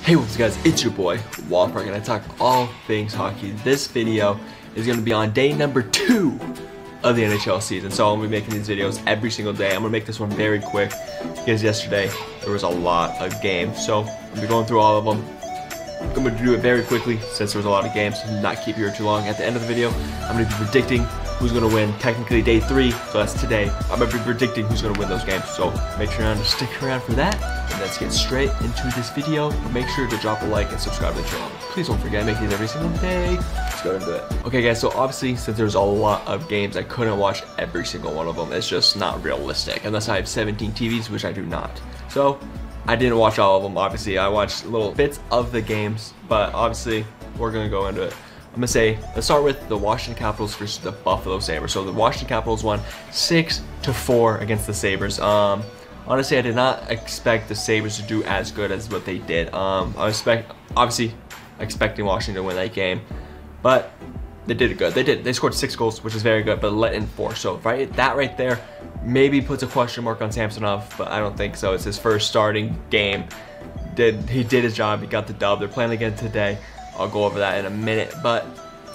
Hey, what's up guys, it's your boy, Walpark, and I talk all things hockey. This video is going to be on day number 2 of the NHL season, so I'm going to be making these videos every single day. I'm going to make this one very quick, because yesterday there was a lot of games, so I'm going to be going through all of them. I'm going to do it very quickly, since there was a lot of games, so not keep you here too long. At the end of the video, I'm going to be predicting who's going to win, technically day 3, so that's today. I'm going to be predicting who's going to win those games, so make sure to stick around for that. And let's get straight into this video. Make sure to drop a like and subscribe to the channel. Please don't forget, I make these every single day. Let's go into it. Okay guys, so obviously since there's a lot of games, I couldn't watch every single one of them. It's just not realistic, unless I have 17 TVs, which I do not. So I didn't watch all of them, obviously. I watched little bits of the games, but obviously we're gonna go into it. I'm gonna say, let's start with the Washington Capitals versus the Buffalo Sabres. So the Washington Capitals won 6-4 against the Sabres. Honestly, I did not expect the Sabres to do as good as what they did. I was obviously expecting Washington to win that game, but they did it good. They scored 6 goals, which is very good, but let in 4. So that right there maybe puts a question mark on Samsonov, but I don't think so. It's his first starting game. He did his job. He got the dub. They're playing again today. I'll go over that in a minute, but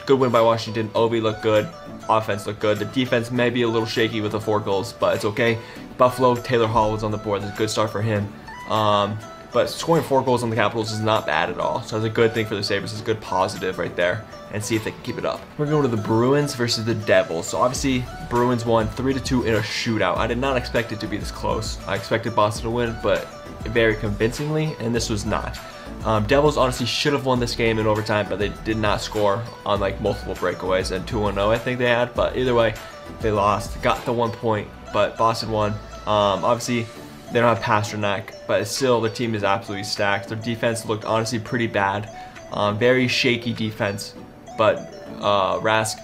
good win by Washington. Ovi looked good. Offense looked good. The defense may be a little shaky with the 4 goals, but it's okay. Buffalo, Taylor Hall was on the board. That's a good start for him. But scoring 4 goals on the Capitals is not bad at all. So it's a good thing for the Sabres. It's a good positive right there. And see if they can keep it up. We're going to the Bruins versus the Devils. So obviously, Bruins won 3-2 in a shootout. I did not expect it to be this close. I expected Boston to win, but very convincingly, and this was not. Devils honestly should have won this game in overtime, but they did not score on like multiple breakaways, and 2-0 I think they had, but either way, they lost. Got the 1 point, but Boston won. Obviously, they don't have Pasternak, but still, the team is absolutely stacked. Their defense looked honestly pretty bad. Very shaky defense, but Rask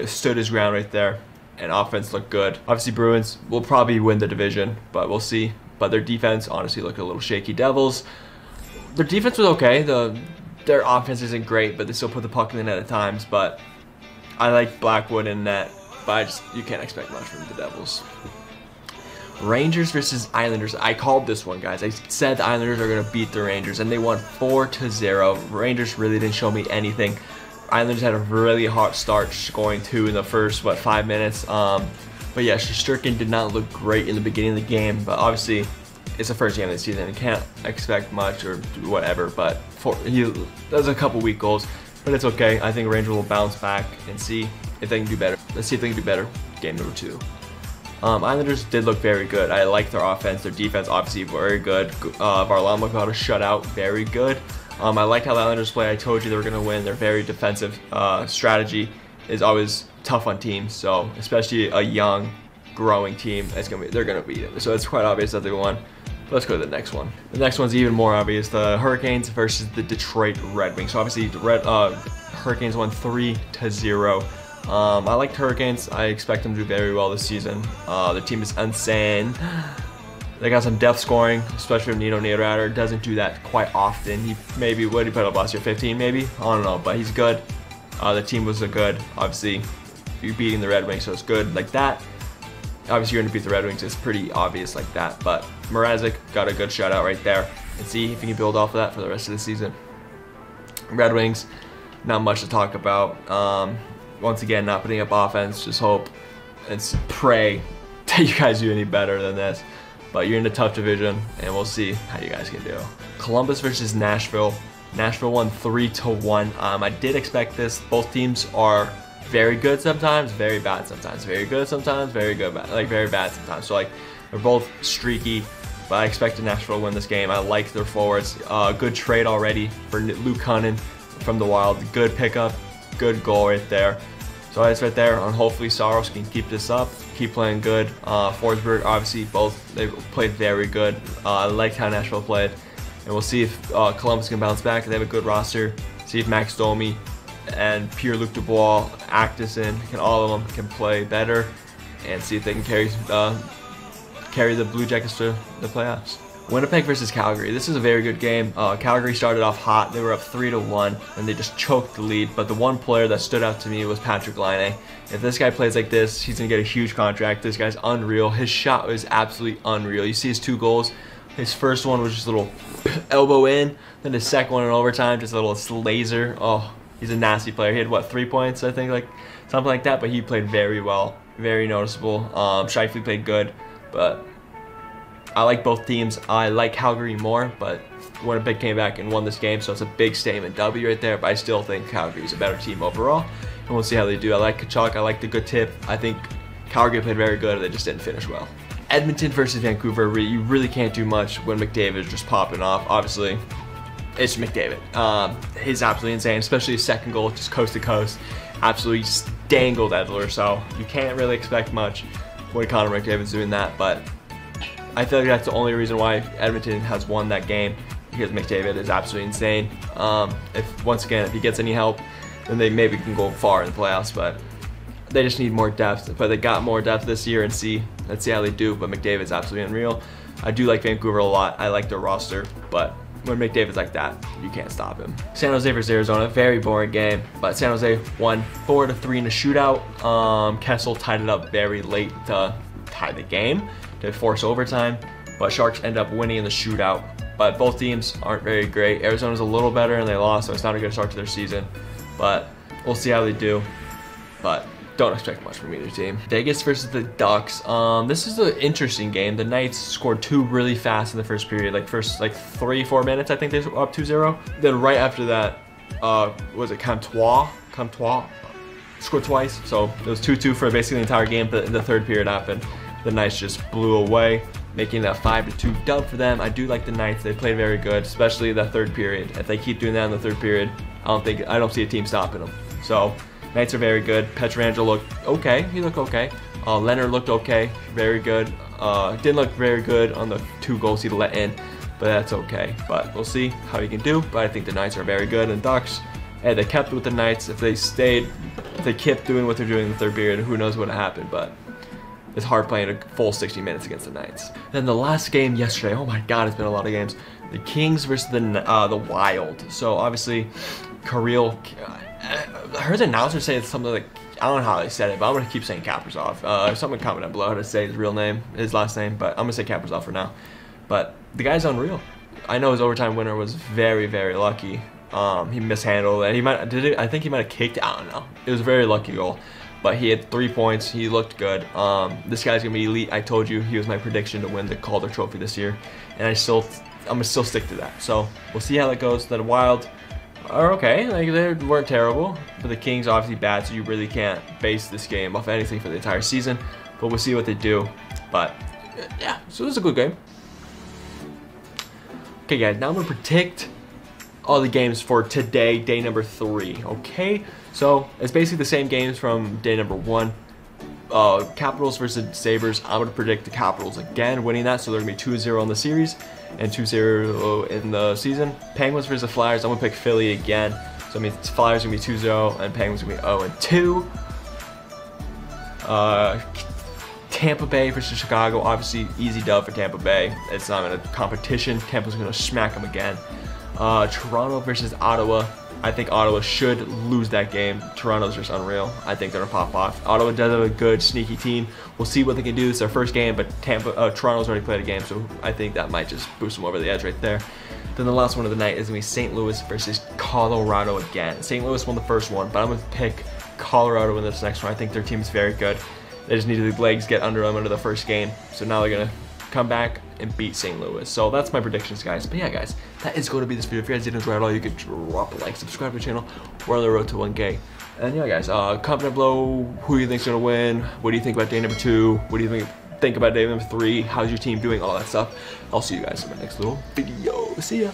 stood his ground right there, and offense looked good. Obviously, Bruins will probably win the division, but we'll see. But their defense honestly looked a little shaky. Devils, their defense was okay. Their offense isn't great, but they still put the puck in the net at times. But I like Blackwood in net, but you can't expect much from the Devils. Rangers versus Islanders. I called this one, guys. I said the Islanders are going to beat the Rangers, and they won 4-0. Rangers really didn't show me anything. Islanders had a really hot start, scoring 2 in the first, 5 minutes. But yeah, Shesterkin did not look great in the beginning of the game, but obviously it's the first game of the season. You can't expect much or whatever, but there's a couple weak goals, but it's okay. I think Rangers will bounce back and see if they can do better. Let's see if they can do better. Game number 2. Islanders did look very good. I like their offense. Their defense, obviously, very good. Varlamov got a shutout. Very good. I liked how the Islanders play. I told you they were going to win. Their very defensive strategy is always tough on teams. So, especially a young, growing team, they're going to beat it. So, it's quite obvious that they won. Let's go to the next one. The next one's even more obvious. The Hurricanes versus the Detroit Red Wings. So, obviously, the Hurricanes won 3-0. I like Hurricanes. I expect them to do very well this season. Their team is insane. They got some depth scoring, especially if Nino Niederreiter doesn't do that quite often. What did he put up last year? 15 maybe? I don't know, but he's good. The team was good. Obviously, you're beating the Red Wings, so it's good like that. Obviously, you're going to beat the Red Wings. It's pretty obvious like that. But Mrazek got a good shutout right there. And see if he can build off of that for the rest of the season. Red Wings, not much to talk about. Once again, not putting up offense. Just hope and pray that you guys do any better than this. But you're in a tough division, and we'll see how you guys can do. Columbus versus Nashville. Nashville won 3-1. I did expect this. Both teams are very good sometimes, very bad sometimes. Very good sometimes, very good, very bad sometimes. So they're both streaky, but I expected Nashville to win this game. I like their forwards. Good trade already for Luke Cunnin from the Wild. Good pickup, good goal right there. So that's right there, and hopefully Saros can keep this up, keep playing good. Forsberg, obviously, they played very good. I liked how Nashville played, and we'll see if Columbus can bounce back. They have a good roster. See if Max Domi and Pierre-Luc Dubois, Actison, all of them can play better, and see if they can carry the Blue Jackets to the playoffs. Winnipeg versus Calgary. This is a very good game. Calgary started off hot. They were up 3-1, and they just choked the lead. But the one player that stood out to me was Patrick Laine. If this guy plays like this, he's going to get a huge contract. This guy's unreal. His shot was absolutely unreal. You see his 2 goals. His first one was just a little elbow in. Then his second one in overtime, just a little laser. Oh, he's a nasty player. He had, what, 3 points, I think, like something like that. But he played very well. Very noticeable. Scheifele played good. But I like both teams. I like Calgary more, but Winnipeg came back and won this game, so it's a big statement W right there. But I still think Calgary's a better team overall, and we'll see how they do. I like Kachuk. I like the good tip. I think Calgary played very good. They just didn't finish well. Edmonton versus Vancouver. You really can't do much when McDavid is just popping off. Obviously, it's McDavid. He's absolutely insane, especially his second goal, just coast to coast. Absolutely dangled Edler, so you can't really expect much when Connor McDavid's doing that. But I feel like that's the only reason why Edmonton has won that game, because McDavid is absolutely insane. If he gets any help, then they maybe can go far in the playoffs, but they just need more depth. But they got more depth this year, and let's see how they do. But McDavid's absolutely unreal. I do like Vancouver a lot. I like their roster, but when McDavid's like that, you can't stop him. San Jose versus Arizona, very boring game, but San Jose won 4-3 in a shootout. Kessel tied it up very late to tie the game, to force overtime, but Sharks end up winning in the shootout. But both teams aren't very great. Arizona's a little better and they lost, so it's not a good start to their season. But we'll see how they do. But don't expect much from either team. Vegas versus the Ducks. This is an interesting game. The Knights scored 2 really fast in the first period, first 3-4 minutes. I think they were up 2-0. Then right after that, was it Comtois scored twice. So it was 2-2 for basically the entire game. But the third period happened. The Knights just blew away, making that 5-2 dub for them. I do like the Knights. They played very good, especially the third period. If they keep doing that in the third period, I don't see a team stopping them. So Knights are very good. Pietrangelo looked okay. He looked okay. Leonard looked okay. Very good. Didn't look very good on the 2 goals he let in, but that's okay. But we'll see how he can do. But I think the Knights are very good. And Ducks, hey, they kept with the Knights. If they kept doing what they're doing in the third period, who knows what happened. But it's hard playing a full 60 minutes against the Knights. Then the last game yesterday, oh my god, it's been a lot of games. The Kings versus the Wild. So obviously, Kirill, I heard the announcer say something like, I don't know how they said it, but I'm going to keep saying Kaprizov. Someone comment down below how to say his real name, his last name, but I'm going to say Kaprizov for now. But the guy's unreal. I know his overtime winner was very, very lucky. He mishandled it. I think he might have kicked it. I don't know. It was a very lucky goal. But he had 3 points. He looked good. This guy's gonna be elite. I told you he was my prediction to win the Calder Trophy this year, and I'm gonna still stick to that. So we'll see how that goes. The Wild are okay. They weren't terrible, but the Kings obviously bad. So you really can't base this game off anything for the entire season. But we'll see what they do. But yeah, so it was a good game. Okay, guys. Now I'm gonna predict all the games for today, day number 3. Okay. So it's basically the same games from day number 1. Capitals versus Sabres. I'm going to predict the Capitals again winning that. So they're going to be 2-0 in the series and 2-0 in the season. Penguins versus the Flyers. I'm going to pick Philly again. So it means Flyers are going to be 2-0 and Penguins are going to be 0-2. Tampa Bay versus Chicago. Obviously, easy dub for Tampa Bay. It's not even a competition. Tampa's going to smack them again. Toronto versus Ottawa. I think Ottawa should lose that game. Toronto's just unreal. I think they're gonna pop off. Ottawa does have a good, sneaky team. We'll see what they can do. It's their first game, but Toronto's already played a game, so I think that might just boost them over the edge right there. Then the last one of the night is gonna be St. Louis versus Colorado again. St. Louis won the first one, but I'm gonna pick Colorado in this next one. I think their team is very good. They just needed the legs get under them into the first game, so now they're gonna come back and beat St. Louis. So that's my predictions, guys. But yeah, guys, that is going to be this video. If you guys did enjoy it at all, you could drop a like, subscribe to the channel. We're on the road to 1K. And yeah, guys, comment down below who you think's gonna win. What do you think about day number 2? What do you think about day number 3? How's your team doing? All that stuff. I'll see you guys in my next little video. See ya.